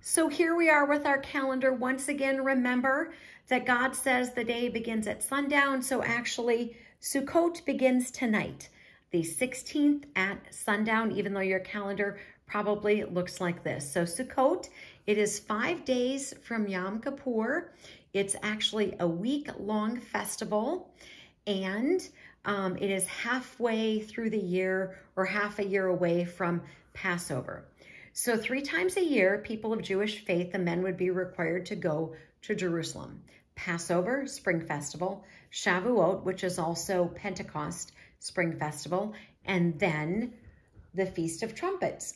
So here we are with our calendar. Once again, remember that God says the day begins at sundown. So actually, Sukkot begins tonight, the 16th at sundown, even though your calendar probably looks like this. So Sukkot, it is 5 days from Yom Kippur. It's actually a week-long festival, and it is halfway through the year or half a year away from Passover. So 3 times a year, people of Jewish faith, the men would be required to go to Jerusalem. Passover, Spring Festival, Shavuot, which is also Pentecost, Spring Festival, and then the Feast of Feast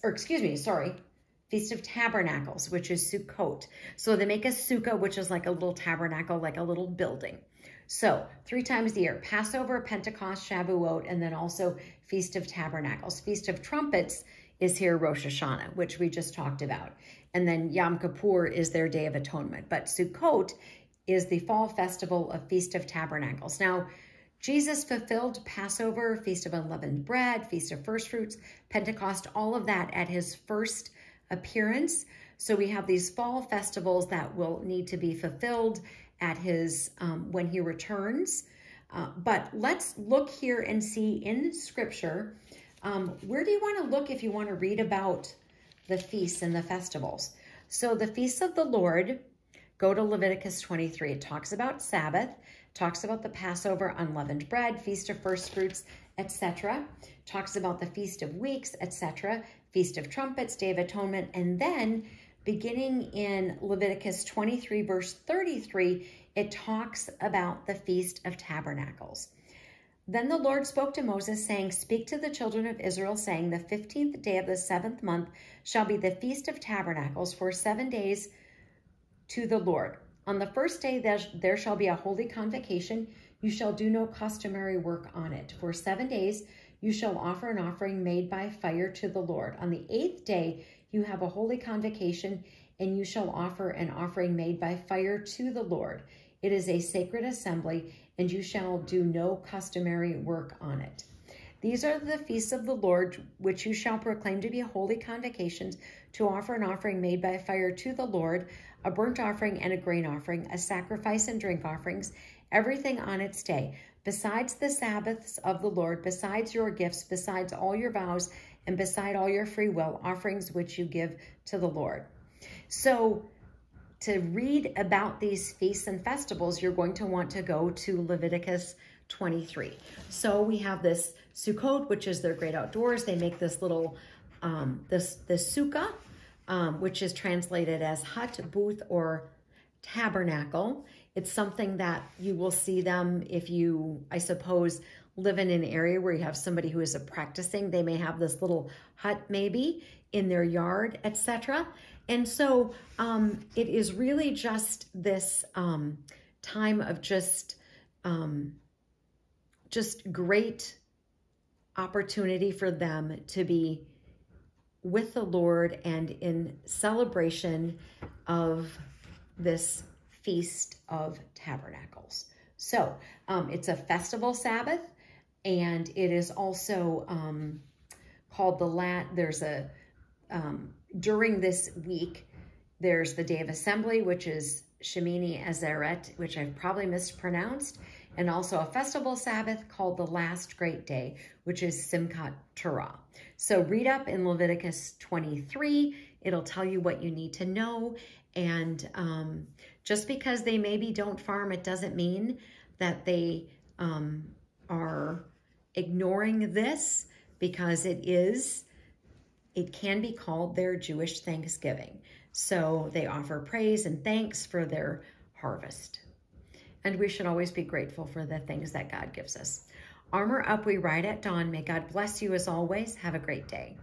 of Tabernacles, which is Sukkot. So they make a sukkah, which is like a little tabernacle, like a little building. So 3 times a year, Passover, Pentecost, Shavuot, and then also Feast of Tabernacles. Feast of Trumpets is here Rosh Hashanah, which we just talked about. And then Yom Kippur is their Day of Atonement. But Sukkot is the fall festival of Feast of Tabernacles. Now, Jesus fulfilled Passover, Feast of Unleavened Bread, Feast of First Fruits, Pentecost, all of that at his first appearance. So we have these fall festivals that will need to be fulfilled at his when he returns. But let's look here and see in Scripture, where do you want to look if you want to read about the feasts and the festivals? So the feasts of the Lord, go to Leviticus 23. It talks about Sabbath, talks about the Passover, unleavened bread, Feast of First Fruits, etc. Talks about the Feast of Weeks, etc. Feast of Trumpets, Day of Atonement, and then beginning in Leviticus 23, verse 33, it talks about the Feast of Tabernacles. Then the Lord spoke to Moses, saying, "Speak to the children of Israel, saying, the 15th day of the 7th month shall be the Feast of Tabernacles for 7 days to the Lord. On the first day there shall be a holy convocation. You shall do no customary work on it. For 7 days you shall offer an offering made by fire to the Lord. On the 8th day you have a holy convocation, and you shall offer an offering made by fire to the Lord. It is a sacred assembly, and you shall do no customary work on it. These are the feasts of the Lord, which you shall proclaim to be holy convocations, to offer an offering made by fire to the Lord, a burnt offering and a grain offering, a sacrifice and drink offerings, everything on its day, besides the Sabbaths of the Lord, besides your gifts, besides all your vows, and beside all your free will offerings which you give to the Lord." So to read about these feasts and festivals, you're going to want to go to Leviticus 23. So we have this Sukkot, which is their great outdoors. They make this little, this sukkah, which is translated as hut, booth, or tabernacle. It's something that you will see them if you, I suppose, live in an area where you have somebody who is practicing. They may have this little hut maybe in their yard, etc. And so it is really just this time of just great opportunity for them to be with the Lord and in celebration of this Feast of Tabernacles. So it's a festival Sabbath, and it is also called during this week, there's the Day of Assembly, which is Shemini Azeret, which I've probably mispronounced, and also a festival Sabbath called the Last Great Day, which is Simchat Torah. So read up in Leviticus 23. It'll tell you what you need to know. And just because they maybe don't farm, it doesn't mean that they are ignoring this, because it can be called their Jewish Thanksgiving. So they offer praise and thanks for their harvest. And we should always be grateful for the things that God gives us. Armor up, we ride at dawn. May God bless you as always. Have a great day.